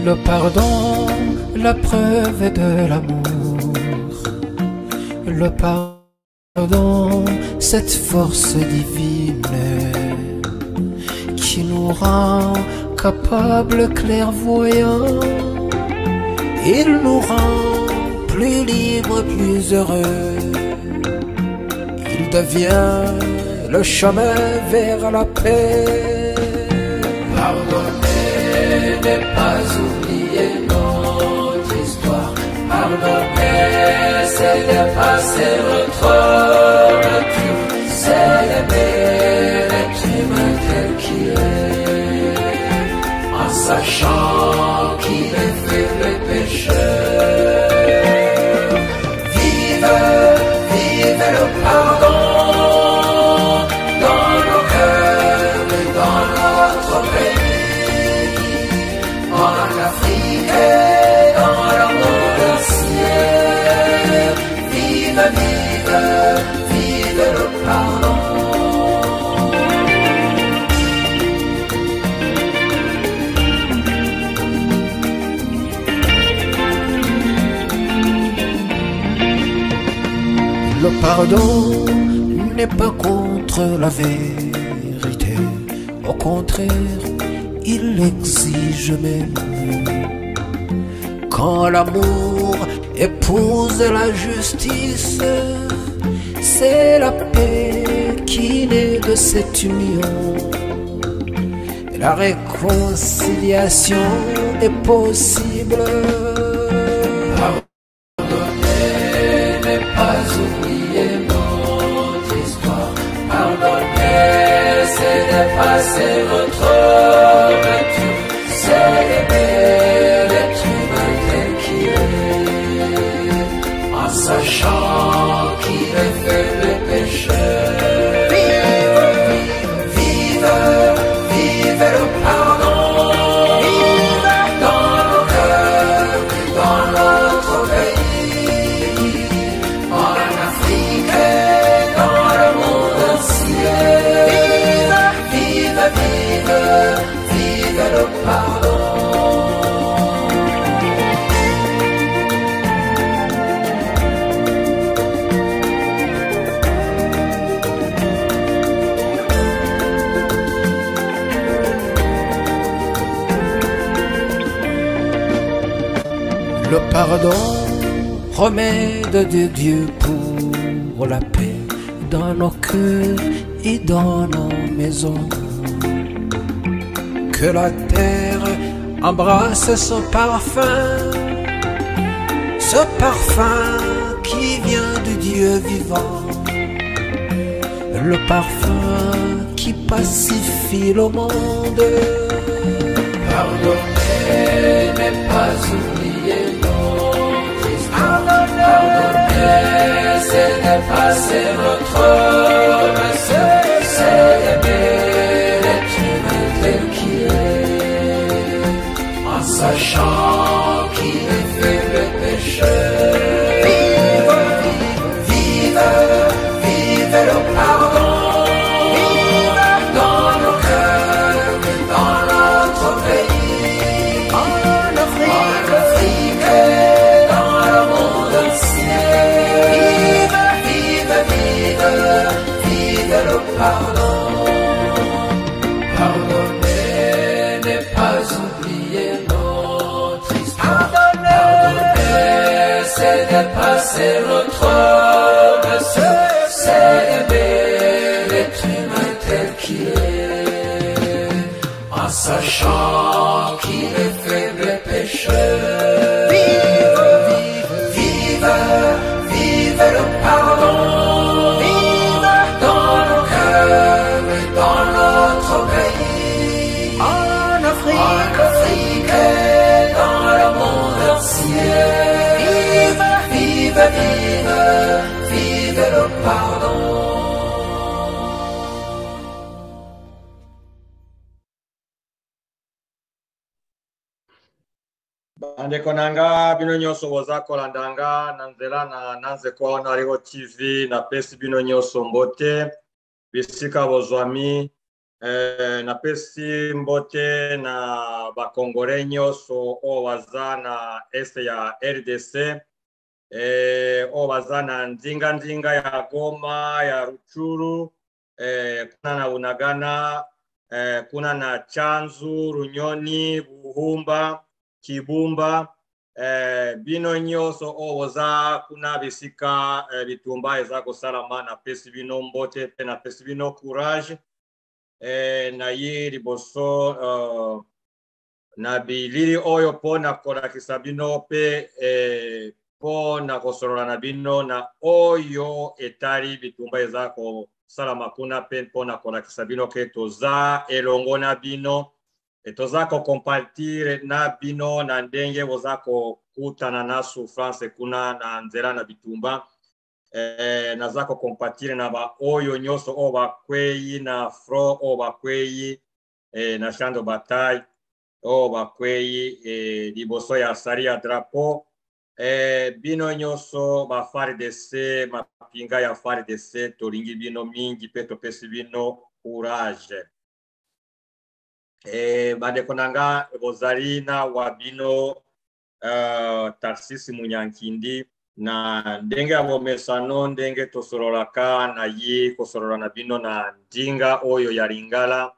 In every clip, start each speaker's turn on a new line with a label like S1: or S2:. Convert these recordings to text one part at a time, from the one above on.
S1: Le pardon, la preuve de l'amour. Le pardon, cette force divine qui nous rend capables, clairvoyants. Il nous rend plus libres, plus heureux. Il devient le chemin vers la paix. Pardonner n'est pas oublier notre histoire. Pardonner, c'est dépasser notre nature. C'est aimer l'être humain tel qu'il est, en sachant qu'il est faible et pécheur. Vive, vive le pardon dans nos cœurs et dans notre pays, en Afrique et dans le monde entier. Vive, vive, vive le pardon. Le pardon n'est pas contre la vérité. Au contraire, il l'exige même. Quand l'amour épouse la justice, c'est la paix qui naît de cette union. La réconciliation est possible. Pardonner n'est pas oublier notre histoire. Pardonner, c'est dépasser notre nature. C'est aimer l'être humain tel qu'il est, en sachant qu'il est faible et pécheur. Vive, vive, vive le pardon. Vive dans nos cœurs et dans notre pays, en Afrique et dans le monde entier. Vive, vive, vive le pardon. Le pardon, remède de Dieu pour la paix dans nos cœurs et dans nos maisons. Que la terre embrasse ce parfum qui vient de Dieu vivant, le parfum qui pacifie le monde. Pardonner n'est pas oublier notre histoire. Pardonner, c'est dépasser notre nature. C'est aimer l'être humain tel qu'il est, en sachant qu'il est faible et pécheur. Vive, vive, vive le pardon. Vive dans nos cœurs et dans notre pays, en Afrique et dans le monde entier. Vive, vive, vive, vive le pardon. Pardonner n'est pas oublier notre histoire. Pardonner, c'est dépasser notre nature. C'est aimer l'être humain tel qu'il est, en sachant qu'il est faible et pécheur. Vive, vive, vive, vive le pardon. Vive dans nos cœurs et dans notre pays, en Afrique et dans le monde entier. Vive, vive, vive, vive le pardon.
S2: Bandeko nanga bino nyonso bozakola ndanga na nzela na nanzeko wana aliho TV na pesi bino nyonso mbote bisika bozwami napesi mbote na bakongole nyonso oyo baza na este ya RDC, oyo baza na ndinga ya Goma, ya Ruchuru, kuna na Bunagana, kuna na Chanzu, Runyoni, Buhumba, Kibumba, bino nyonso oyo boza kuna bisika bitumba eza kosalama napesi bino mbote pe napesi bino courage. Na ye liboso na bilili oyo po na kolakisa bino pe po na kosolola na bino na oyo etali bitumba eza kosalama kuna pe po na kolakisa bino ke toza elongo na bino, toza kokompartire na bino na ndenge boza kokutana na souffrance kuna na nzela na bitumba. Naza kokompartire na ba oyo nyonso oyo bakwei na front, oyo bakwei na champ de bataille, oyo bakwei liboso ya sari ya drapeau. Bino nyonso ba FARDC, mapinga ya FARDC, tolingi bino mingi pe topesi bino courage. Bandeko nanga bozali na wa bino Tarsisi Munyankindi na ndenge ya bomesano ndenge tosololaka na ye kosolola na bino na ndinga oyo ya Lingala,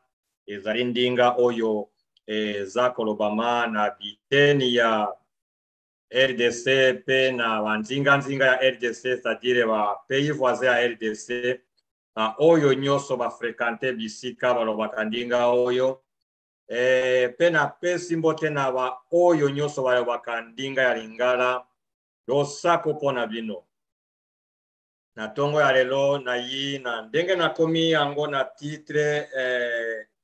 S2: ezali ndinga oyo eza kolobama na biteni ya RDC pe na bandinga ya RDC, c'est-à-dire ba pays voisins ya RDC oyo nyonso bafrekante bisika balobaka ndinga oyo. Pe na pesi mbote na ba oyo nyonso balobaka ndinga ya Lingala, losako pona bino. Na tongo ya lelo na yi na ndenge na komi yango na titre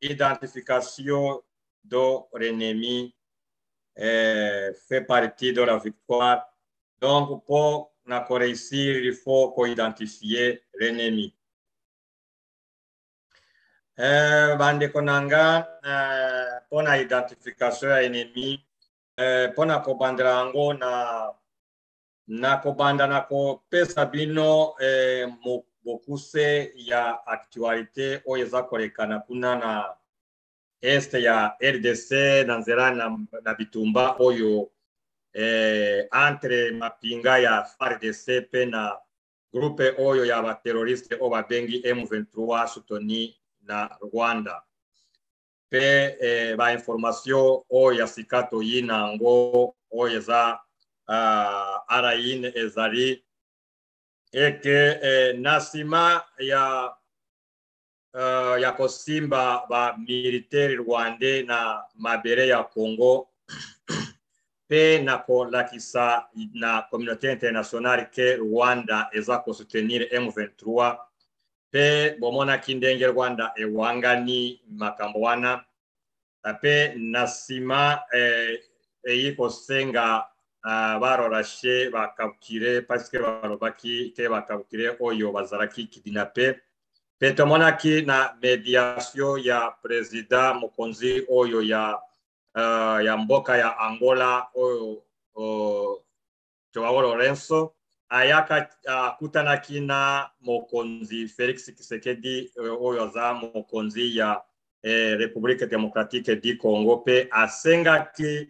S2: identification de l'ennemi fait partie de la victoire. Donc pour na ko réussir il faut ko identifier l'ennemi. Bandeko nanga pona identification ya ennemi pona ko bandela yango na kobanda na kopesa bino bokuse ya actualité oyo eza kolekana kuna na este ya RDC na nzela na bitumba oyo entre mapinga ya FARDC pe na groupe oyo ya bateroriste oyo babengi M23 soutenu na Rwanda. Pe ba information oyo ya sika toyi nango oyo eza araine ezali eke na nsima ya kosimba ba militaire rwandais na mabere ya Congo pe na kolakisa na communauté internationale ke Rwanda eza kosoutenir M23 pe bomonaki ndenge Rwanda ewangani makambo wana pe na nsima eyi kosenga barorashe bakabukire parce que barobaki te bakabukire oyo bazalaki kidnappé pe tomonaki na mediation ya président mokonzi oyo ya mboka ya Angola oyo Joao Lorenzo ayaka kutanaki na mokonzi Félix Tshisekedi oyo aza mokonzi ya République démocratique du Congo pe asengaki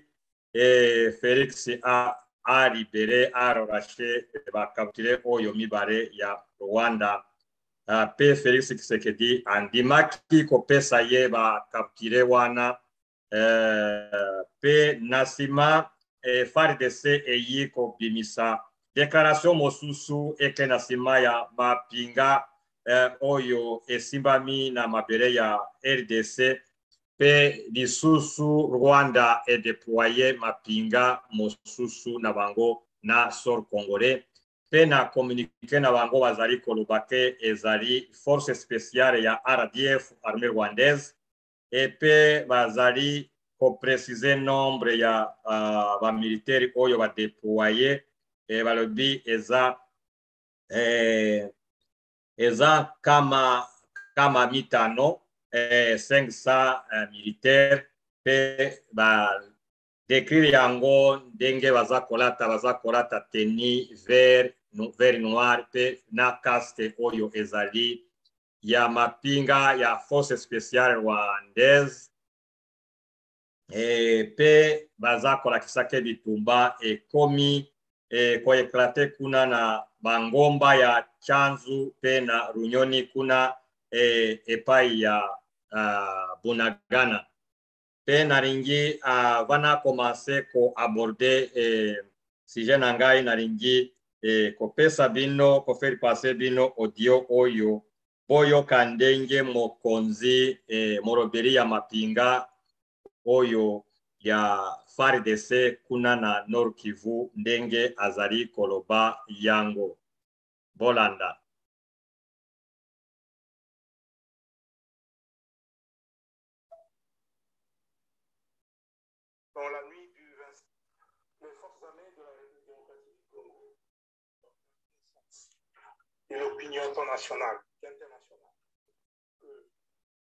S2: Félix a libéré a relâché bakabutire oyo mibare ya Rwanda. Pe Félix Tshisekedi andimaki kopesa ye bakabutire wana pe nasima FARDC eyi kobimisa déclaration mosusu eke nasima ya mapinga oyo esimbami na mabere ya RDC pe lisusu Rwanda déployé mapinga mosusu na bango na sol congolais pe na communiqué na bango bazali kolobake ezali force spéciale ya RDF armée rwandaise et pe bazali ko préciser nombre ya ba militaire oyo ba déployé et balobi eza kama mitano 500 militaires pe ba décrire yango ndenge baza kolata tenue vert noir pe na casque oyo ezali ya mapinga ya force spéciale rwandaise pe bazakolakisaka bitumba ekomi koeklate kuna na bangomba ya Chanzu pe na Runyoni kuna epai ya Bunagana pe naringi vana commencer ko aborder sujet na ngai naringi kopesa bino koferi passer bino audio oyo boyoka ndenge mokonzi moroberi ya mapinga oyo ya FARDC kuna na Nord Kivu ndenge azali koloba yango bolanda.
S3: Dans la nuit du 20, les forces armées de la République démocratique du Congo, une opinion internationale,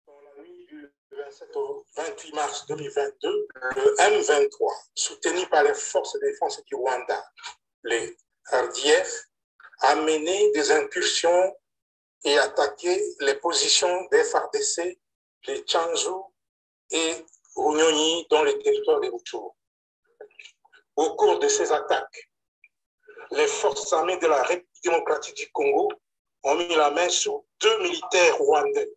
S3: dans la nuit du 27 au 28 mars 2022, le M23, soutenu par les forces de défense du Rwanda, les RDF, a mené des incursions et attaqué les positions des FARDC, les Chanzu et Runyoni dans le territoire de Rutshuru. Au cours de ces attaques, les forces armées de la République démocratique du Congo ont mis la main sur 2 militaires rwandais.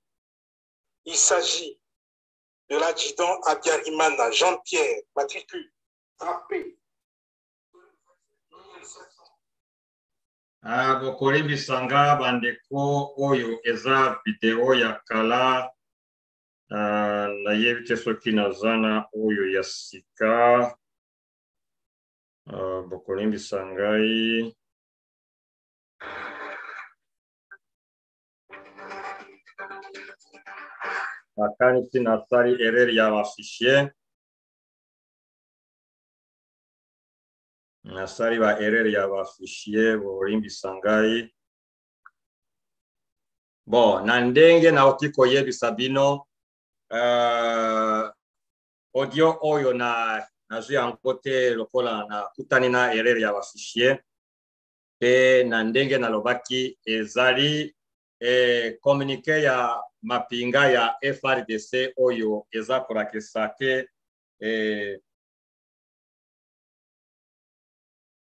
S3: Il s'agit de l'adjudant Abiyarimana Jean-Pierre, matricule AP.
S2: Bokoli bisanga bandeko oyo eza video ya kala nayebi te soki nazana oyo ya sika bokoli bisangai akanisi nasali erreur ya bafichier nasali ba erreur ya bafichier bokoli bisangai bon na ndenge na otiko yebisa bino audio oyo nazwi yango te lokola na kutani na erreur ya bafichier pe na ndenge nalobaki ezali communiqué ya mapinga ya FARDC oyo eza kolakisa ke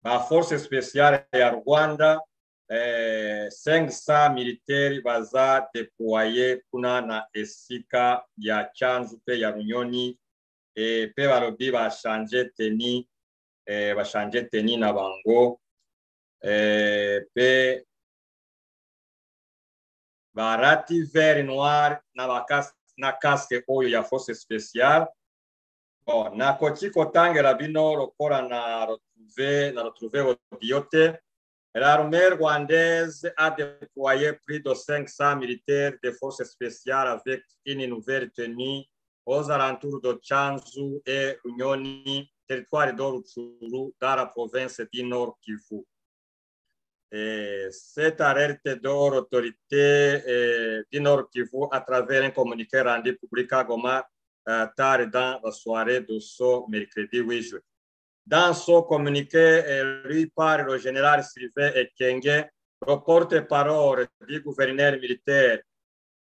S2: ba force spéciale ya Rwanda 500 militaires baza déployés kuna na esika ya Chanzu pe ya Runyoni pe balobi ba changer teni na bango pe barati vert noir na casque oyo ya force spéciale. Bon, na koti kotangela bino lokola na retrouver odiote. L'armée rwandaise a déployé plus de 500 militaires de forces spéciales avec une nouvelle tenue aux alentours de Chanzu et Runyoni, territoire de Rutshuru, dans la province du Nord Kivu. Cette alerte de l'autorité du Nord Kivu à travers un communiqué rendu public à Goma tard dans la soirée de ce mercredi 8 juin. Dans ce communiqué lu par le général Sylvain Ekenge, le porte-parole du gouverneur militaire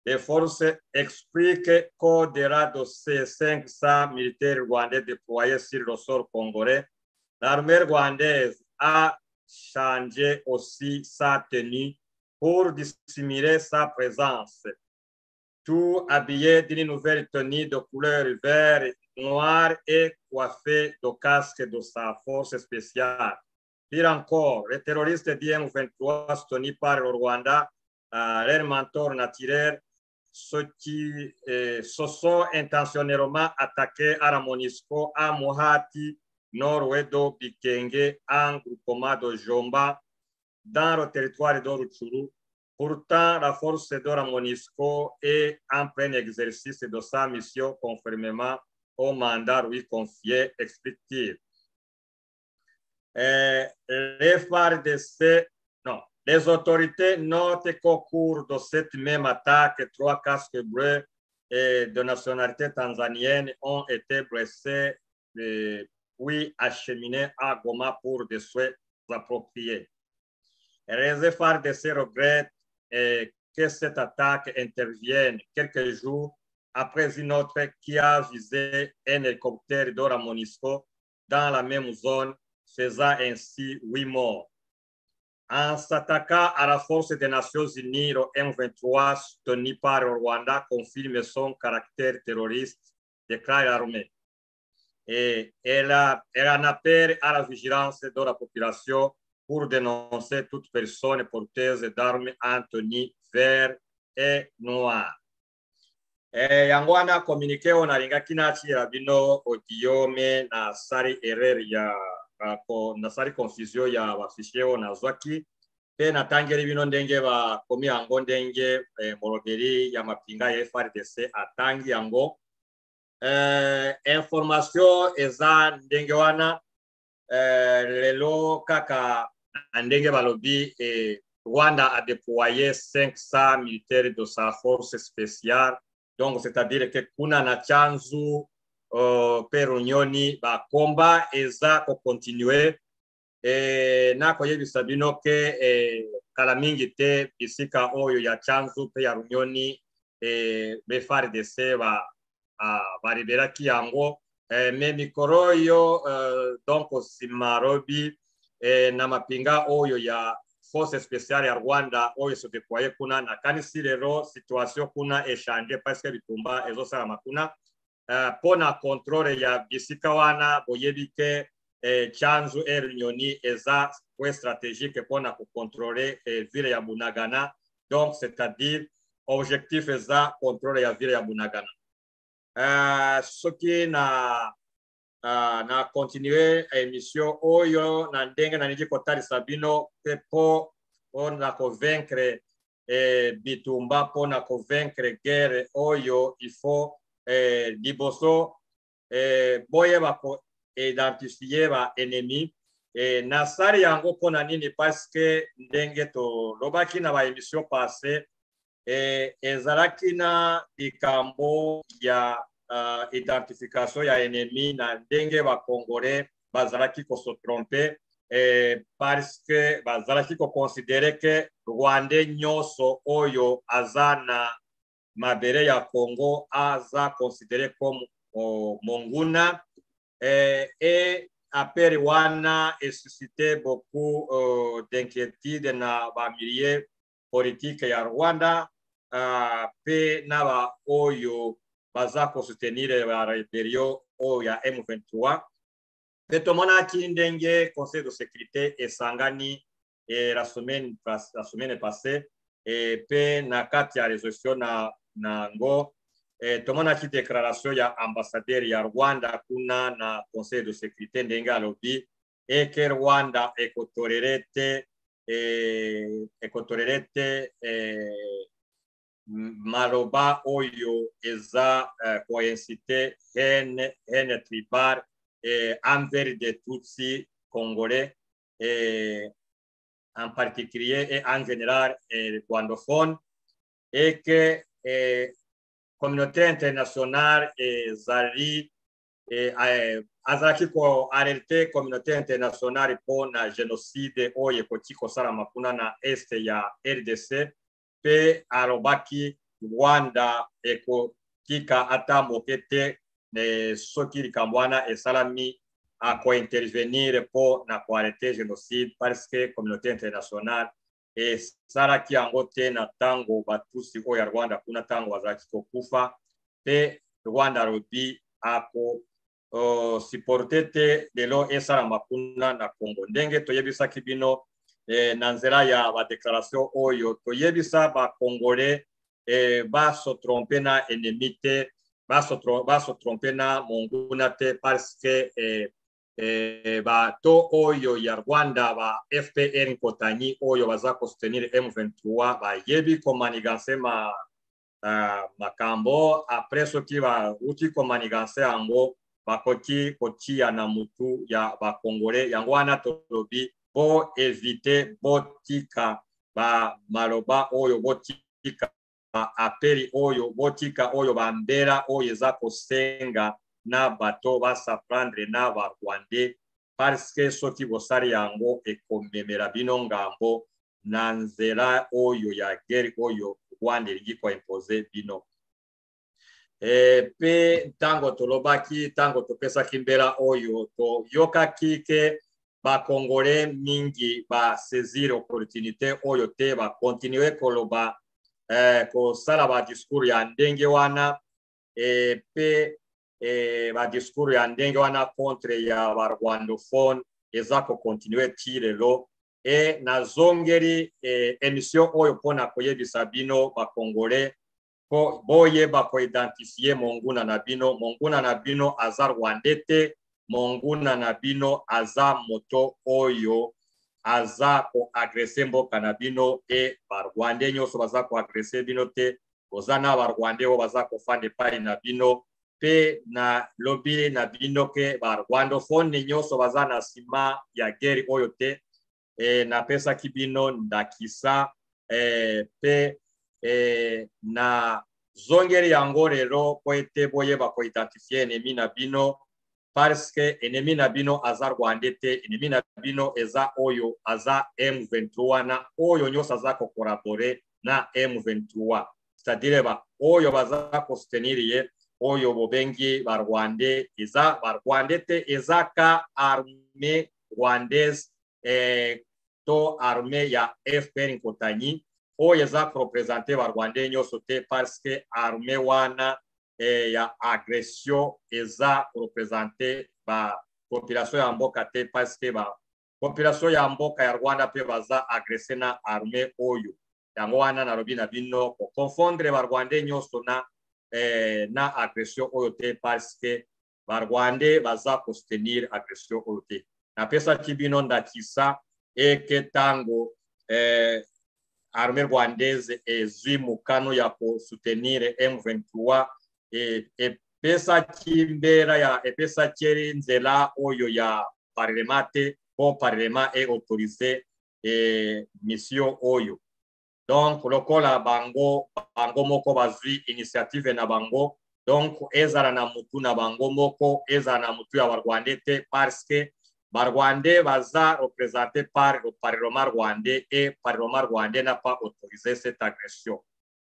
S2: des forces explique qu'au-delà de ces 500 militaires rwandais déployés sur le sol congolais, l'armée rwandaise a changé aussi sa tenue pour dissimuler sa présence. Tout habillé d'une nouvelle tenue de couleur vert, noir et coiffé de casque de sa force spéciale. Pire encore, les terroristes d'IM23 soutenus par le Rwanda, leur mentor naturel, ceux qui se sont intentionnellement attaqués à la MONUSCO, à Mohati, Nord-Ouedo, Bikenge, en groupement de Jomba, dans le territoire de Rutshuru. Pourtant, la force de la MONUSCO est en plein exercice de sa mission conformément au mandat lui confié, explique-t-il. Les FARDC, non, les autorités notent qu'au cours de cette même attaque, 3 casques bleus de nationalité tanzanienne ont été blessés puis acheminés à Goma pour des soins appropriés. Les FARDC regrettent que cette attaque intervienne quelques jours après une autre qui a visé un hélicoptère d'Ora Monisco dans la même zone, faisant ainsi 8 morts. En s'attaquant à la force des Nations Unies, le M23, soutenu par le Rwanda, confirme son caractère terroriste, déclare l'armée. Et elle en appelle à la vigilance de la population pour dénoncer toute personne porteuse d'armes en tenue vert et noir. Yango wana communiqué on alinga kinachi rabino odiome na sari erreur ya na sari confusion ya bafishio na zwaki pe natangeli bino ndenge ba komi yango ndenge moroberi ya mapinga ya FRDC atangi yango information eza ndenge wana lelo kaka ndenge balobi Rwanda a déployé 500 militaires de sa force spéciale. Donc, c'est-à-dire que kuna na chanzu perunioni ba komba eza ko continuer na koyebisa bino ke kala mingi te bisika oyo ya chanzu pe ya runioni be FARDC ba liberaki yango me mikoro yo donc simarobi na mapinga oyo ya force spéciale ya Rwanda oyo se déployer kuna na kanisi lero situation kuna échanger parce que bitumba ezo sala makuna pona contrôle ya bisika wana boyebi ke chanzu reunioni eza point stratégique pona ko contrôler ville ya Bunagana, donc c'est-à-dire objectif eza contrôle ya ville ya Bunagana. Soki na continuer émission oyo na ndenge na niji kotalisa bino pe po na convaincre bitumba po na convaincre guerre oyo il faut liboso boye ba ko identifier ba ennemi na sari yango pona nini parce que ndenge to lobaki na ba émission passée ezalaki na ikambo ya identification ya ennemi na ndenge ba Congolais bazalaki ko se tromper parce que bazalaki ko considérer que Rwanda nyoso oyo azana mabere ya Congo aza considéré comme monguna et après wana et suscité beaucoup d'inquiétude na ba milieu politique ya Rwanda pe na ba oyo baza ko soutenir la rébellion o ya M23 petomona kindenge conseil de sécurité esangani la semaine passée pe na kati ya résolution na ngo tomona ki déclaration ya ambassadeur ya Rwanda kuna na conseil de sécurité ndenge alobi que Rwanda ekotorerete maloba oyo eza coïncité haine tribal envers des Tutsis congolais en particulier et en général rwandophones et que communauté internationale zali azaki ko alerter communauté internationale pour na génocide oyo koti kosala makuna na est ya RDC pe arobaki Rwanda eko kika ata mokete soki likambwana esalami a ko intervenir pour na ko arrêter génocide parce que communauté internationale salaki yango te na tango batusi oyo ya Rwanda kuna tango bazalaki kokufa pe Rwanda robi ako supporter te lelo esala makuna na Congo ndenge toyebisaki bino na nzela ya ba déclaration oyo toyebisa ba Congolais ba so tromper na ennemi te ba so tromper na monguna te parce que ba to oyo ya Rwanda ba FPR kotanyi oyo baza ko soutenir M23 ba yebi ko maniganse makambo après soki ba uti ko maniganse yango ba koti ya na mutu ya ba Congolais yango wana tolobi bo éviter botika ba maloba oyo botika ba apeli oyo botika oyo ba mbera oyo za kosenga na bato basa prendre na ba Rwandais parce que soki bosari yango ekomemera bino ngambo na nzela oyo ya guerre oyo Rwanda liko impose bino. Pe tango tolobaki tango topesa kimbera oyo to yoka kike ba Congolais mingi ba saisir opportunité oyo te ba continuer koloba ko sala ba discours ya ndenge wana pe ba discours ya ndenge wana contre ya ba rwandophone eza ko continuer tirelo na zongeri émission oyo pona koyebisa bino ba Congolais ko boye ba ko identifier monguna na bino aza rwandete monguna na bino aza moto oyo aza ko agresser mboka na bino ba rwandais nyonso baza ko agresser bino te ozana ba rwandais o baza ko fande pali na bino pe na lobby na bino ke ba rwandophone nyonso baza na sima ya guerre oyo te na pesa kibino ndakisa pe na zongeri yango lero po ete boyeba ko identifier ennemi na bino parce que ennemi na bino aza rwandete ennemi na bino eza oyo aza M23 na oyo nyonso aza ko collaborer na M23 c'est-à-dire ba oyo baza ko soutenir ye oyo bobengi ba rwandais eza ba rwandete eza ka armée rwandaise to armée ya FPR Nkotanyi oyo eza représenter ba rwandais nyonso te parce que armée wana ya agression eza représenter ba population ya mboka te parce que ba population ya mboka ya Rwanda pe baza agresser na armée oyo yango wana na lobi na bino ko confondre ba rwandais nyonso na agression oyo te parce que ba rwandais baza ko soutenir agression oyo te na pesa kibino ndakisa ke tango armée rwandaise ezwi mukano ya ko soutenir M23 pesa kimbera ya pesa kiri nzela oyo ya parlement te po parlement autorisé mission oyo donc lokola bango moko bazwi initiative na bango donc ezala na mutu na bango moko ezala na mutu ya rwandais te parce que Rwandais baza représenté par le Parlement rwandais et le Parlement rwandais n'a pas autorisé cette agression.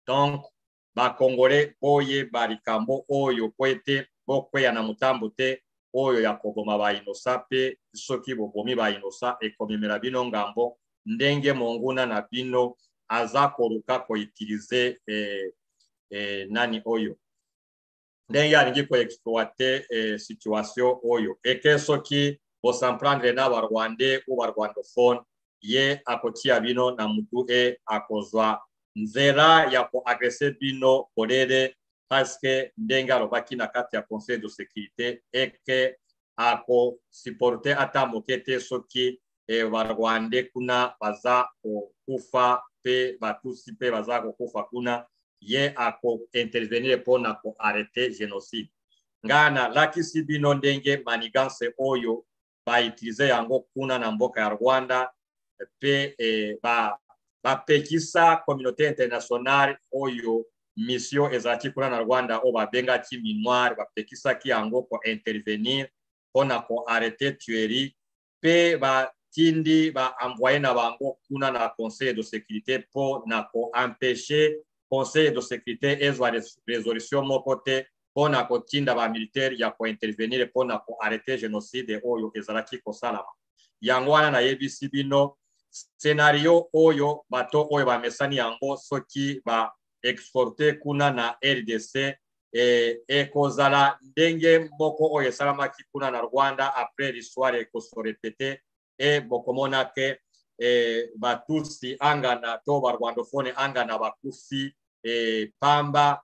S2: Donc, ba Congolais boye barikambo oyo kwete bokweya na mutambo te oyo ya koboma ba inosa pe soki bobomi ba inosa ekomemela bino ngambo ndenge monguna na bino aza koruka ko utiliser nani oyo ndenge alingi ko exploiter situation oyo eke soki s'en prendre na ba rwandais ou ba rwandophone ye akotia bino na mutu akozwa nzela ya ko agresser bino polele parce que ndenga lobaki na kati ya conseil de sécurité que ako supporter ata mokete soki ba rwandais kuna baza kufa pe batusi pe baza kufa kuna ye ako intervenir pona ko arrêter génocide ngana lakisi bino ndenge manigance oyo ba utiliser yango kuna na mboka ya Rwanda pe ba pekisa communauté internationale oyo mission ezaki kuna na Rwanda o ba benga ti minuar ba pekisa ki yango ko intervenir pona ko arrêter tuerie pe ba tindi ba envoyer na bango kuna na conseil de sécurité po na ko empêcher conseil de sécurité ezwa résolution moko te pona ko tinda ba militaire ya ko intervenir pona ko arrêter génocide oyo ezalaki ko salama yango wana na yebisi bino scénario oyo bato oyo ba mesani yango soki ba exporter kuna na RDC kozala ndenge moko oyo esalamaki kuna na Rwanda après l'histoire ko se répéter bokomona ke batusi angana to ba rwandophone angana bakufi pamba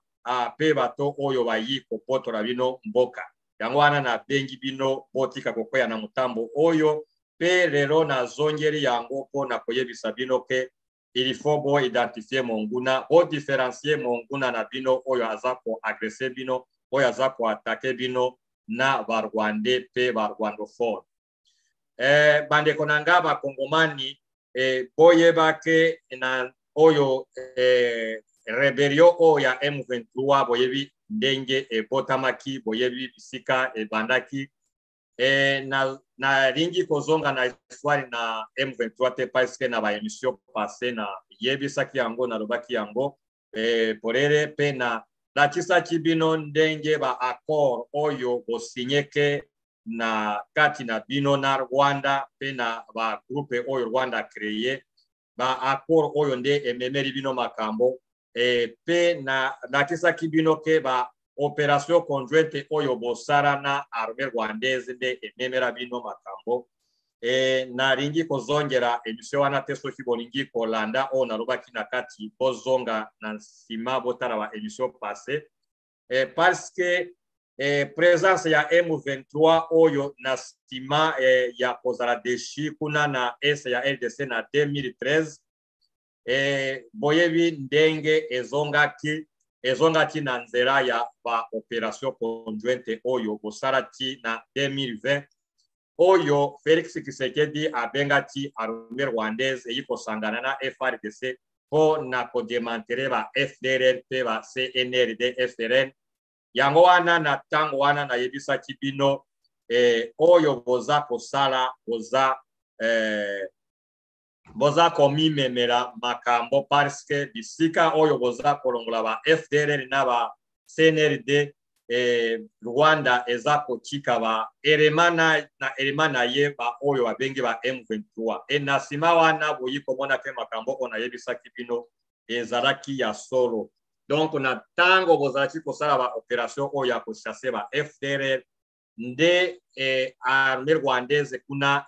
S2: pe bato oyo bayi kopotora bino mboka yango wana na bengi bino botika kokwea na mutambo oyo pe lero na zongeri yango pona koyebisa bino ke il faut bo identifier monguna bo différencier monguna na bino oyo aza ko agresser bino oyo aza ko attaquer bino na ba rwandais pe ba rwandophone bande konanga ba kongomani boyeba ke na oyo rebellion o ya M23 boyebi ndenge botamaki boyebi bisika bandaki na ringi kozonga na histoire na M23 te parce que na ba émission passé na yebisaki yango na lobaki yango porere pena lakisa kibino ndenge ba accord oyo bosinyeke na kati na bino na Rwanda pena ba groupe oyo Rwanda créé ba accord oyo nde ememeri bino makambo pe na lakisa kibino ke ba opération conjointe oyo bosara na armée rwandaise nde ememera bino makambo na ringi kozongera emission wana te soki bolingi kolanda o nalobaki na kati bozonga na nsima botala ba émission passé parce que présence ya M23 oyo na nsima ya kozala deshi kuna na est ya RDC na 2013 boyebi ndenge ezongaki na nzela ya ba opération conjointe oyo bosalaki na 2020 oyo Félix Tshisekedi abengaki armée rwandaise eyikosangana na FRDC po na kodemantere ba FDLR pe ba CNRD FRN yango wana na tango wana na yebisaki bino oyo boza kosala boza komimemela makambo parce que bisika oyo boza kolongola ba FDLR na ba CNRD Rwanda eza kotika ba elemana ye ba oyo babengi ba M23 na sima wana boyi komona pe makambo ona yebisaki bino ezalaki ya solo donc na tango bozalaki kosala ba opération oyo ya kochasse ba FDLR nde armée rwandaise kuna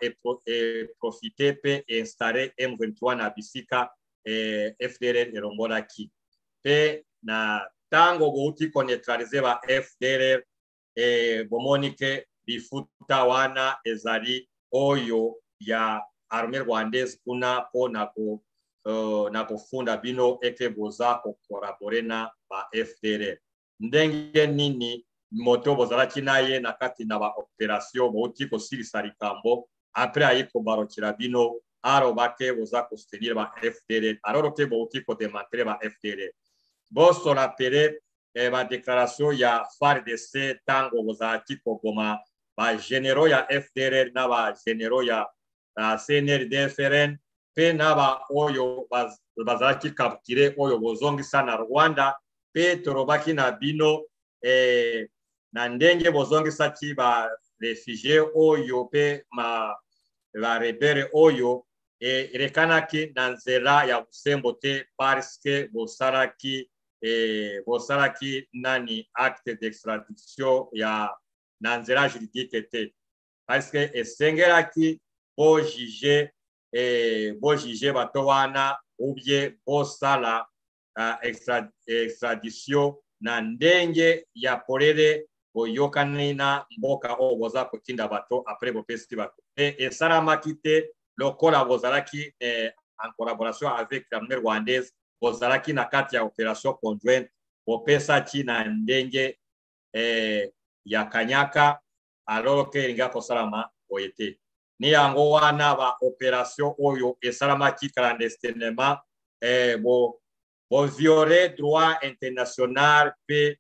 S2: profite pe installer M23 na bisika FDLR erongolaki pe na tango bouti koneutralize ba FDLR bomonike bifuta wana ezali oyo ya armée rwandaise kuna po na kofunda bino eke boza kokolabore na ba FDLR ndenge nini moto bozalaki naye na kati na ba opération bouti kosilisa likambo après ayi kobarokira bino arobake boza kostenir ba FDLR alors ke bouti kodemantere ba FDLR boso rapele ba déclaration ya FARDC tango bozalaki kogoma ba généraux ya FDLR na ba généraux ya CNRD FRN pe na ba oyo bazalaki capturé oyo bozongisa na Rwanda pe torobaki na bino na ndenge bozongisaki ba réfugiés oyo pe ba rebelle oyo rekanaki na nzela ya busembo te parce que bosalaki nani acte d'extradition ya na nzela juridique te parce que esengelaki bojuge bato wana ou bien bosala extradition na ndenge ya polele boyokani na mboka oyo boza kotinda bato après bopesi bato esalamaki te lokola bozalaki en collaboration avec l'armée rwandaise bozalaki na kati ya opération conjointe bopesaki na ndenge ya kanyaka alors que elinga kosalama boye te ni yango wana ba opération oyo esalamaki clandestinement viole droit international pe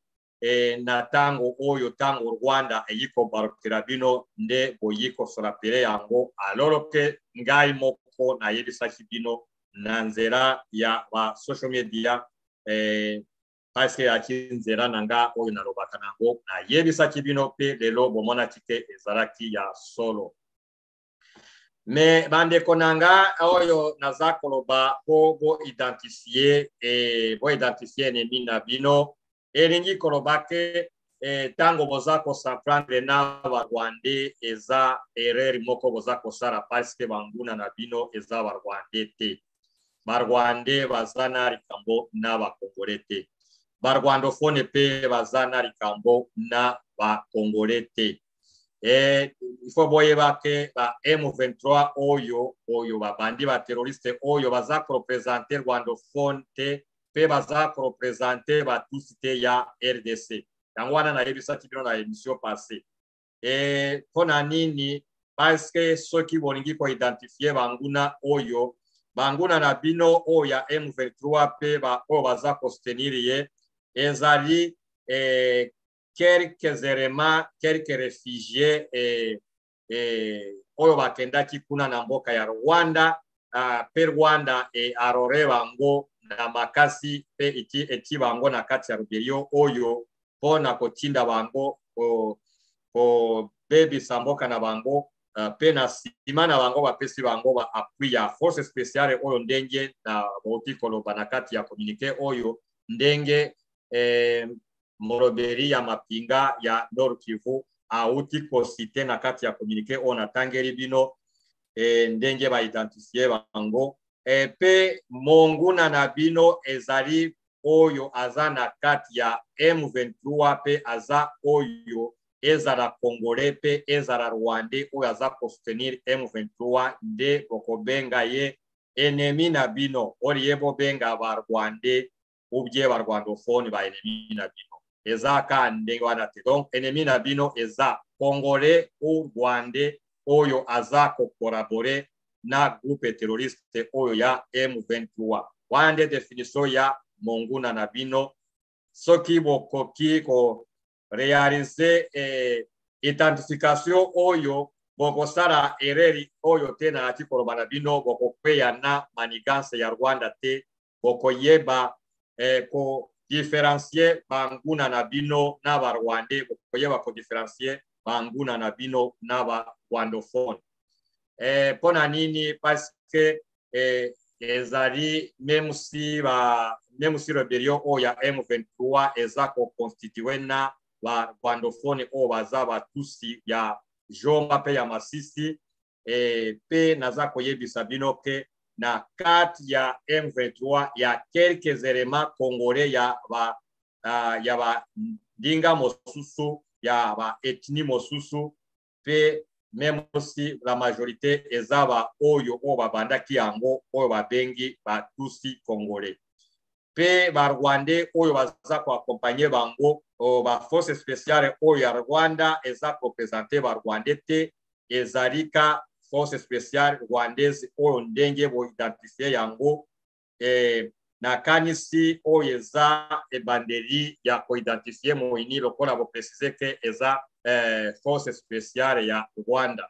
S2: na tango oyo tango Rwanda eyiko barokera bino nde boyiko solapele yango alors que ngai moko na yebisaki bino na nzela ya ba social media parce que akinzela nanga oyo nalobaka nango na yebisaki bino pe lelo bomona tike ezalaki ya solo mais bandeko nanga oyo naza koloba po bo identifier ennemi na bino elingi koloba ke tango boza kosaprendre na barwande eza erreur moko boza kosala parce que banguna na bino eza barwande te barwande baza na likambo na bakongole te barwandophone pe baza na likambo na bakongole te il faut boyeba ke ba M23 oyo babandi ba terroriste oyo baza représenter rwandophone te pe baza représenter ba tusite ya RDC yango wana na yebisaki bino na émission passée pona nini parce que soki bolingi ko identifier banguna na bino oyo ya M23 pe ba oyo baza kostenir ye ezali quelques éléments, quelques réfugiés oyo bakendaki kuna na mboka ya Rwanda pe Rwanda arore bango na makasi pe eti bango na kati ya rebellion oyo pona kotinda bango ko bebisa mboka na bango pe na nsima na bango bapesi bango ba appui ya force spéciale oyo ndenge na bauti koloba na kati ya communiqué oyo ndenge molobeli ya mapinga ya Nord Kivu auti kosite na kati ya communiqué oyo natangeli bino ndenge baidentifie bango pe monguna na bino ezali oyo aza na kati ya M23 pe aza oyo ezala Congolais pe ezala Rwandais oyo aza kosoutenir M23 nde bokobenga ye ennemi na bino oliye bobenga ba Rwandais ou bien ba rwandophone ba ennemi na bino eza ka ndenge wana te. Donc ennemi na bino eza Congolais ou Rwandais oyo aza kokolabore na groupe terroriste oyo ya M23 wana nde definition ya monguna na bino. Soki bokoki ko réaliser identification oyo bokosala ereri oyo te na ati koloba na bino bokokweya na manigance ya Rwanda te bokoyeba ko différencier banguna na bino na ba Rwandais bokoyeba ko différencier banguna na bino na ba rwandophone pona nini parce que ezali même si rebellion oyo ya M23 eza ko constitué na ba rwandophone oyo baza batusi ya Jomba pe ya Masisi pe naza koyebisa bino ke na kati ya M23 ya quelques éléments congolais ya ba ndinga mosusu ya ba ethnie mosusu pe même aussi la majorité ezaba oyo babandaki yango oyo babengi batusi congolais pe ba Rwandais oyo baza ko accompagner bango ba force spéciale oyo ya Rwanda eza représenter ba Rwandais te ezalika force spéciale rwandaise oyo ndenge bo identifier yango na kanisi oyo eza ebandeli ya ko identifier moini lokola bo préciser que eza force spéciale ya Rwanda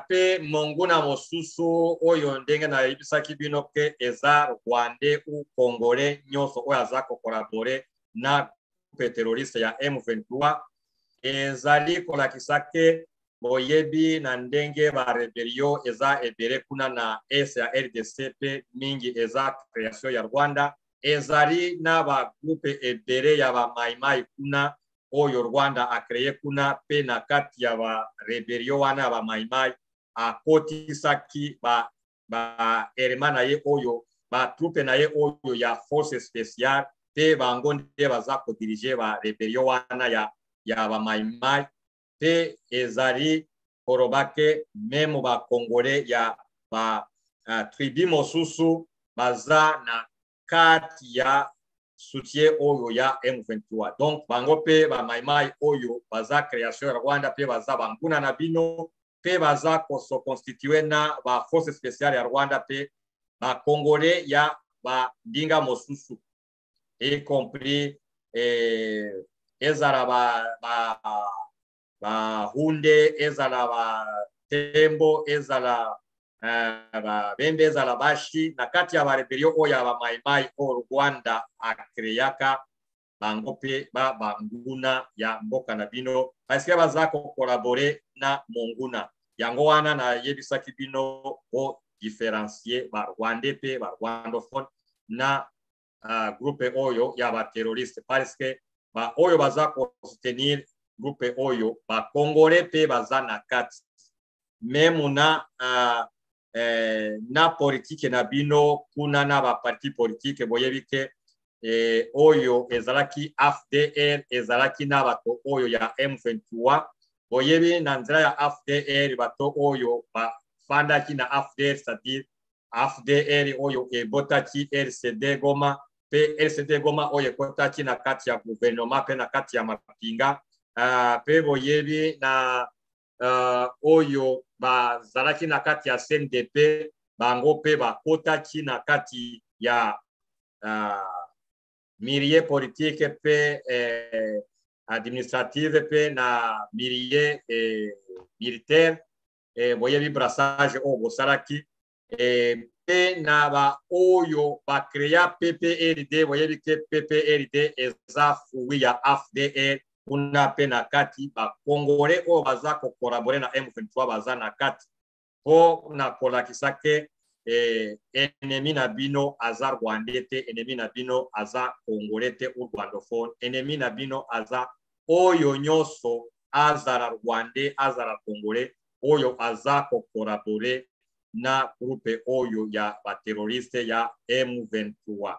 S2: pe monguna mosusu oyo ndenge na yebisaki bino ke eza Rwandais ou Congolais nyonso oyo aza ko collaborer na groupe terroriste ya M23 ezali kolakisa ke boyebi na ndenge ba rebellion eza ebele kuna na est ya RDC pe mingi eza création ya Rwanda ezali na ba groupe ebele ya ba maimai kuna oyo Rwanda a créé kuna pe na kati ya ba rebellion wana ba maimai akotisaki ba elema na ye oyo ba troupe na ye oyo ya force spéciale pe bango nde baza ko diriger ba rebellion wana ya ba maimai pe ezali korobake meme ba Congolais ya ba tribu mosusu baza na kati ya soutien oyo ya M23. Donc bango pe ba maimai oyo baza création ya Rwanda pe baza banguna na bino pe baza ko so constituer na ba force spéciale ya Rwanda pe ba Congolais ya ba ndinga mosusu y compris ezala ba hunde ezala ba tembo ezala ba bembe ezala bashi na kati ya ba rebellion oyo ya ba maimai o Rwanda akreaka bango pe ba banguna ya mboka na bino parce que baza ko collaborer na monguna yango wana na yebisaki bino o différencier ba Rwandais pe ba rwandophone na groupe oyo ya ba terroriste parce que ba oyo baza ko soutenir groupe oyo ba Congolais pe baza na kati même na politique na bino kuna na ba parti politique boyebi ke oyo ezalaki FDR ezalaki na bato oyo ya M23 boyebi na nzela ya FDR bato oyo bafandaki na FDR c'est-à-dire FDR oyo ebotaki RCD Goma pe RCD Goma oyo ekotaki na kati ya gouvernement pe na kati ya mapinga pe boyebi na oyo bazalaki na kati ya CNDP bango pe bakotaki na kati ya milieu politique pe administrative pe na milieu militaire boyebi brassage oyo bosalaki pe na ba oyo ba créa PPRD voyebi ke PPRD eza fruit ya AFDR kuna pe na kati ba Congolais oyo baza ko collaborer na M23 baza na kati po na kolakisa ke ennemi na bino aza Rwandais te, ennemi na bino aza Congolais te ou rwandophone, ennemi na bino aza oyo nyonso azara Rwandais azara Congolais oyo aza ko collaborer na groupe oyo ya bateroriste ya M23.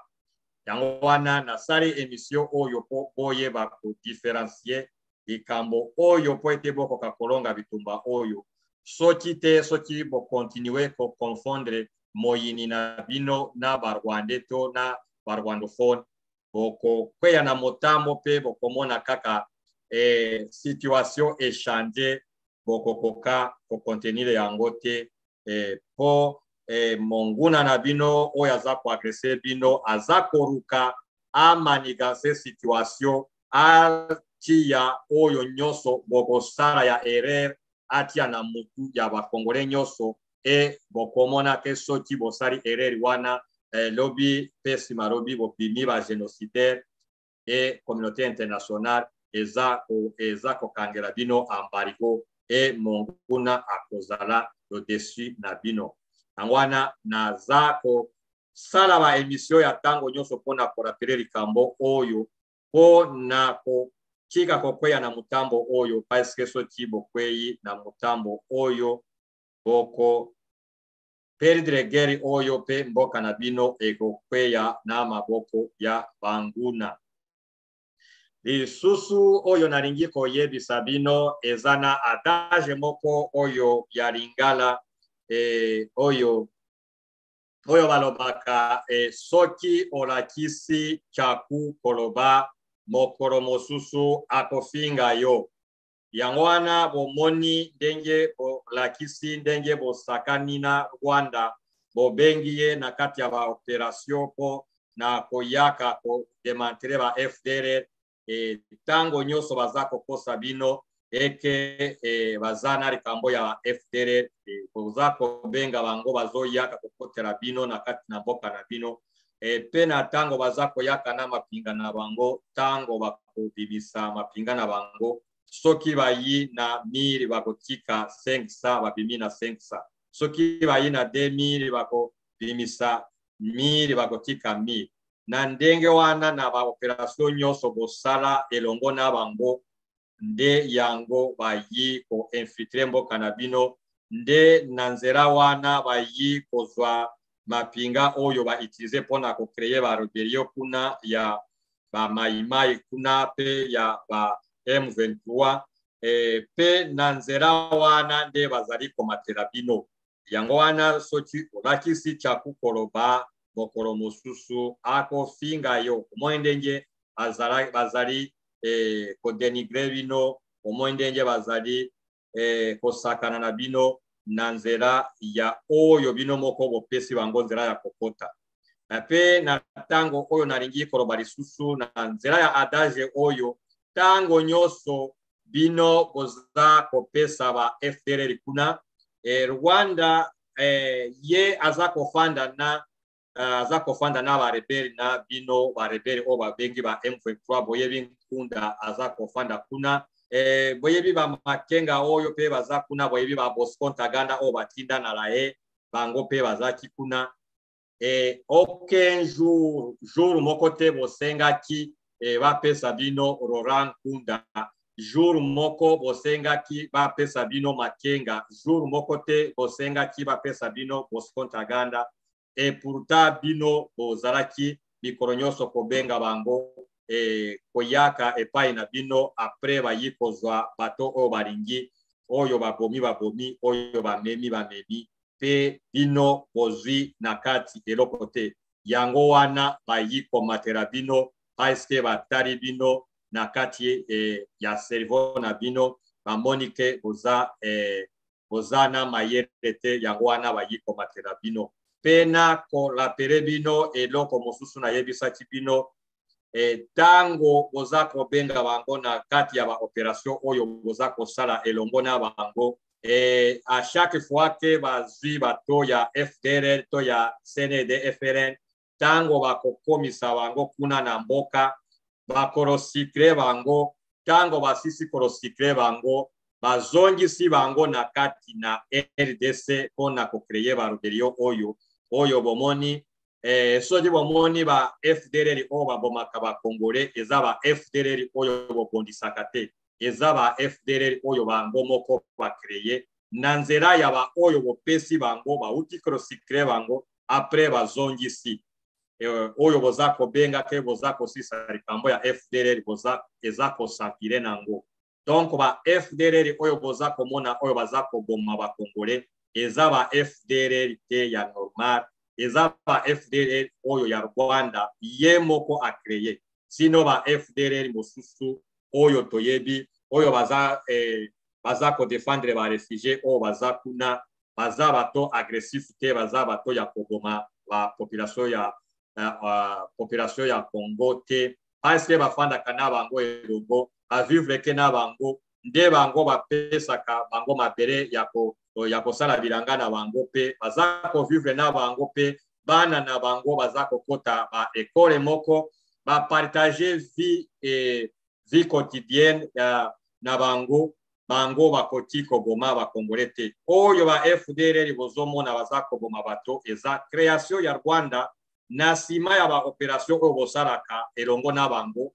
S2: Yango wana nasali emission oyo po boyeba ko différencier likambo oyo po ete bokoka kolonga bitumba oyo soki te soki bo continuer ko confondre moyini na bino na barwandais to na barwandophone boko kweya na motambo pe bokomona kaka situation échanger boko koka ko contenir yango te po monguna na bino oyo aza ko agresser bino aza koruka amanigase situation atia oyo nyonso boko sala ya erreur atia na mutu ya bakongolais nyonso bokomona ke soki bosali erreur wana lobi pesi marobi bopimi ba génocidaire communauté internationale eza kokangela bino embargo monguna akozala au-dessus na bino. Angwana naza ko sala ba émission ya tango nyonso pona ko rappeler likambo oyo po na ko kika ko kweya na mutambo oyo parce que soki bokweyi na mutambo oyo boko perdre guerre oyo pe mboka na bino ekokweya na maboko ya banguna. Lisusu oyo nalingi koyebisa bino ezana adage moko oyo ya lingala oyo balobaka soki olakisi chaku koloba mokolo mosusu akofinga yo. Yango wana bomoni ndenge bolakisi ndenge bosakani na Rwanda bobengi ye na kati ya ba operation po na koyaka ko demantere ba FDR tango nyonso baza kokosa bino eke baza na likambo ya FDR boza kobenga bango bazoyaka kokotela bino na kati na mboka na bino pe na tango baza koyaka na mapinga na bango tango bakobimisa mapinga na bango soki bayi na 1000 bakotika 500 babimi na 500 soki bayi na 2000 bakobimisa 1000 bakotika 1000 na ndenge wana na ba operation nyonso bosala elongo na bango nde yango bayi ko infiltrer mboka na bino nde na nzela wana bayi kozwa mapinga oyo ba utiliser pona ko créer ba rebellion kuna ya ba maimai kuna pe ya ba M23 pe na nzela wana nde bazali komatela bino yango wana soki olakisi chaku koloba mokolo mosusu akofinga yo omwendenge bazali kodenigre bino omwendenge bazali kosakana na bino na nzela ya oyo bino moko bopesi bango nzela ya kokota pe na tango oyo nalingi koloba lisusu na nzela ya adage oyo tango nyonso bino boza kopesa ba FDR kuna Rwanda ye aza kofanda na ba rebeli na bino ba rebeli o ba bengi ba M23 boyebi nkunda aza kofanda kuna boyebi ba makenga oyo pe baza kuna boyebi ba Bosco Ntaganda o batinda na lae bango pe baza kikuna aucun jour moko te bosengaki bapesa bino Laurent Nkunda jour moko bosengaki bapesa bino Makenga jour moko te bosengaki bapesa bino Bosco Ntaganda pourtant bino bozalaki mikolo nyonso kobenga bango koyaka epai na bino après bayi kozwa bato oyo balingi oyo babomi oyo bamemi pe bino bozwi na kati eloko te yango wana bayi komatela bino parce batali bino na kati ya cerveau na bino bamoni ke boza na mayele te yango wana bayi komatela bino pe na kolapele bino eloko mosusu nayebisaki bino tango boza kobenga bango na kati ya ba operation oyo boza kosala elongo na bango Et à chaque fois que bazwi bato ya FDLR to ya CND FRN tango bakokomisa bango kuna na mboka bakorosikle bango tango basisi korosikle bango bazongisi bango na kati na RDC pona kokreye ba rebellion oyo bomoni soki bomoni ba FDLR oyo babomaka ba Congolais eza ba FDLR oyo bobondisaka te eza ba FDLR oyo bango moko bakreye na nzela ya ba oyo bopesi bango bauti korosikle bango après bazongisi oyo boza kobenga ke boza kosisa likambo ya FDLR boza eza kosakile nango. Donc ba FDLR oyo boza komona oyo baza koboma ba Congolais eza ba FDLR te ya normal eza ba FDLR oyo ya Rwanda ye moko a créé sino ba FDLR mosusu oyo toyebi oyo baza ko défendre ba réfugiés oyo baza kuna baza bato agressif te baza bato ya koboma ba population ya Congo te parce que bafandaka na bango elongo bavivre ke na bango nde bango bapesaka bango mabele ya kosala bilanga na bango pe baza kovivre na bango pe bana na bango baza kokota ba ekole moko bapartage vie quotidienne na bango bakoti koboma bakongole te oyo ba FDLR bozomona baza koboma bato eza création ya Rwanda na nsima ya ba opération oyo bosalaka elongo na bango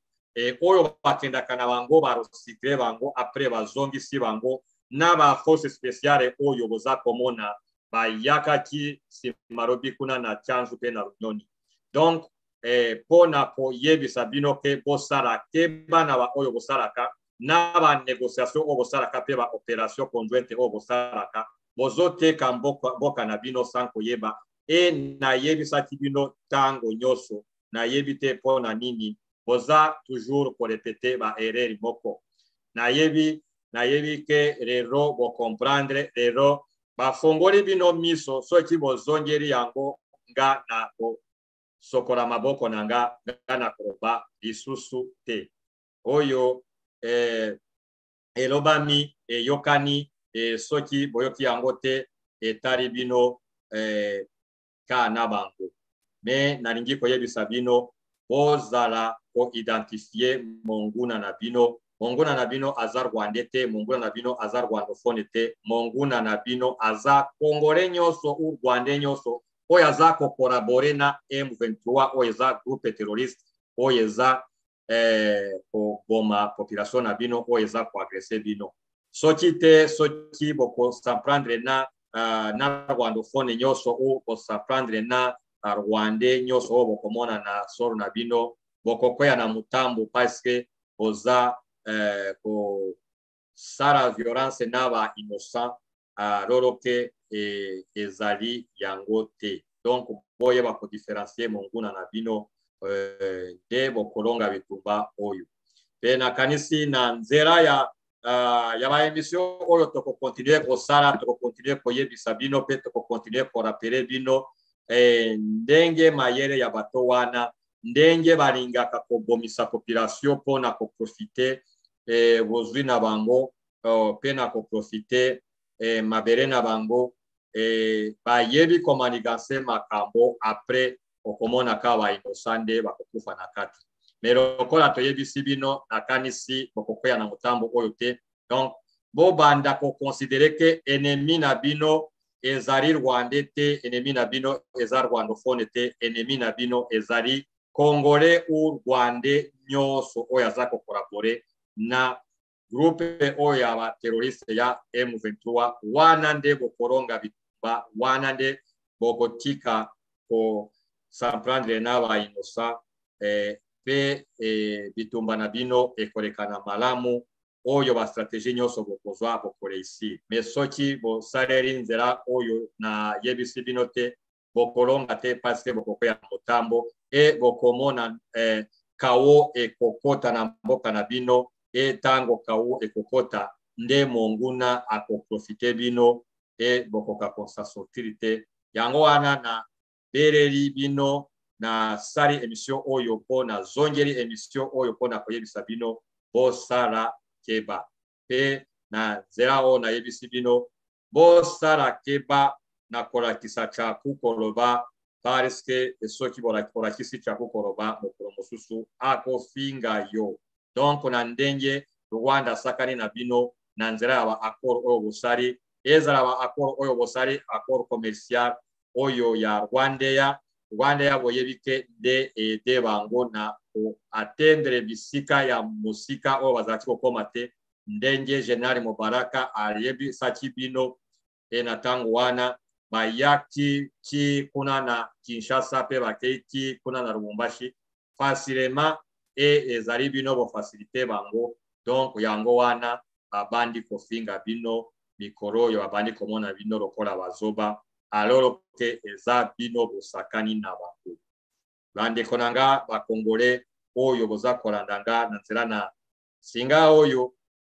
S2: oyo bakendaka na bango barosikle bango après bazongisi bango na ba force spéciale oyo boza komona bayakaki simarobi kuna na Tchanzu pe na Runyoni. Donc pona koyebisa bino ke bosala ke bana ba oyo bosalaka na ba négociation oyo bosalaka pe ba opération conjointe oyo bosalaka bozoteka mboka na bino sans koyeba na yebisaki bino tango nyoso na yebite pona nini boza toujours ko répéter ba erreur moko na yebi ke rero bo comprendre rero ba fongoli bino miso soki bozongeri yango nga na ko sokola maboko nanga na koba lisusu te oyo elobami yokani soki boyoki yango te etari bino kana bango me nalingi koyebisa bino bozala ko identifier monguna na bino aza Rwanda te monguna na bino aza rwandophone te monguna na bino aza Congolais nyonso u Rwanda nyonso oyo aza ko collaborer na M23 oyo eza groupe terroriste oyo eza ko boma population na bino oyo eza ko agresser bino soki boko s'apprendre na rwandophone nyonso o s'apprendre na Rwanda nyonso o bokomona na soro na bino bokokoya na mutambo parce que oza ko sala violence na ba innocent loroke ezali yango te donc boye bako différencier monguna na bino de bokolonga bitumba oyo pe na kanisi na nzela ya ba émission oyo toko continuer kosala toko continuer koyebisa bino pe toko continuer ko rappeler bino ndenge mayele ya bato wana ndenge balingaka kobomisa population pona ko profiter bozwi na bango pe na ko profiter mabere na bango bayebi komaniganse makambo après okomona ka ba inosande bakokufa na kati mais lokola toyebisi bino nakanisi bokokoya na mutambo oyo te donc bobanda ko considérer que ennemi na bino ezali Rwanda te ennemi na bino ezali rwandophone te ennemi na bino ezali Congolais ou Rwanda nyonso oyo aza ko collaborer na groupe oyo ya ba terroriste ya M23 wana nde bokoronga bitumba wana nde bokotika ko s'apprendre na ba innocent pe bitumba na bino ekolekana malamu oyo ba stratégie nyonso bokozwa bokoreisi mais soki bosaleri nzela oyo na yebisi bino te bokolonga te parce que bokokoya motambo bokomona kawo ekokota na mboka na bino tango kawo ekokota nde monguna akoprofite bino bokoka kosa sortir te yango wana na bereri bino na sali émission oyo po na zongeri émission oyo po na koyebisa bino bosala keba pe na zera o na yebisi bino bosala keba na kolakisa cha kukoloba parce que soki bolakisi cha kukoloba mokolo mosusu akofinga yo. Donc na ndenge Rwanda sakani na bino na nzela ya ba accord oyo bosali ezala ba accord oyo bosali accord commercial oyo ya Rwanda boyebike de bango na atendre bisika ya musika oyo bazalaki kokoma te ndenge General Mubaraka ayebi saki bino na tango wana bayaki ki kuna na Kinshasa pe bakeki kuna na Lubumbashi facilement ezali bino bo facilité bango. Donc yango wana babandi kofinga bino mikoro yo babandi komona bino lokola bazoba alors que eza bino bosakani na bango. Bande konanga ba Congolais oyo boza kolandanga na nzela na singa oyo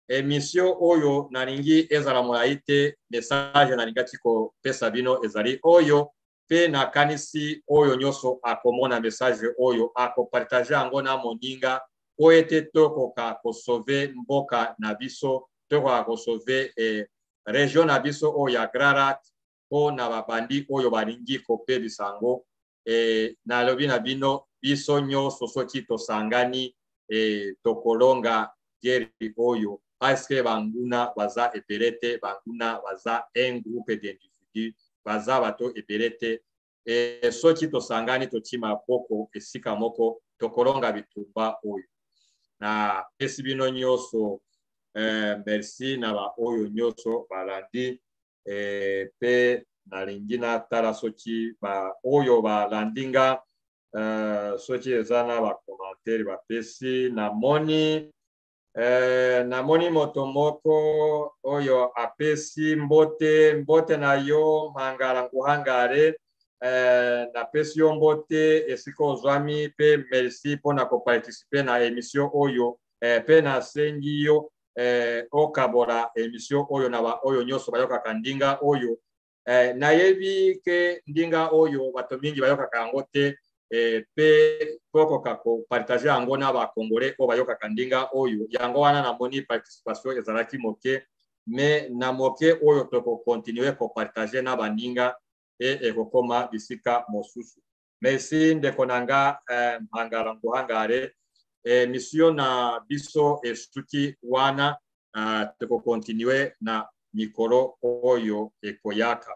S2: emission oyo nalingi ezala molaite message nalingati ko pesa bino ezali oyo pe na kanisi oyo nyoso akomona message oyo akopartage yango na moninga o ete tokoka kosauve mboka na biso tokoka kosauve region na biso oyo ya Grarat po na babandi oyo balingi kopebisa yango na lobi na bino biso nyoso soki tosangani tokolonga guerre oyo parce que banguna baza eperete banguna baza un groupe d'individus baza bato eperete soki tosangani totima poko esika moko tokolonga bitumba oyo na pesi bino nyoso merci na ba oyo nyoso balandi pe nalingi na tala soki ba oyo balandinga soki ezana ba commentaire ba pesi na moni moto moko oyo apesi mbote na yo Mangala Nguhangare na pesi yo mbote esika ozwami pe merci pona ko participer na émission oyo pe na sengi yo okabola émission oyo na ba oyo nyoso bayokaka ndinga oyo nayebi ke ndinga oyo bato mingi bayokaka yango te pe poko kako partager yango na ba Congolais o bayokaka ndinga oyo yango wana na moni participation ezalaki moke mais na moke oyo toko continuer ko partager na bandinga ekokoma bisika mosusu. Merci ndeko nanga Mangala Nguhangare mission na biso esuki wana toko continuer na mikoro oyo ekoyaka.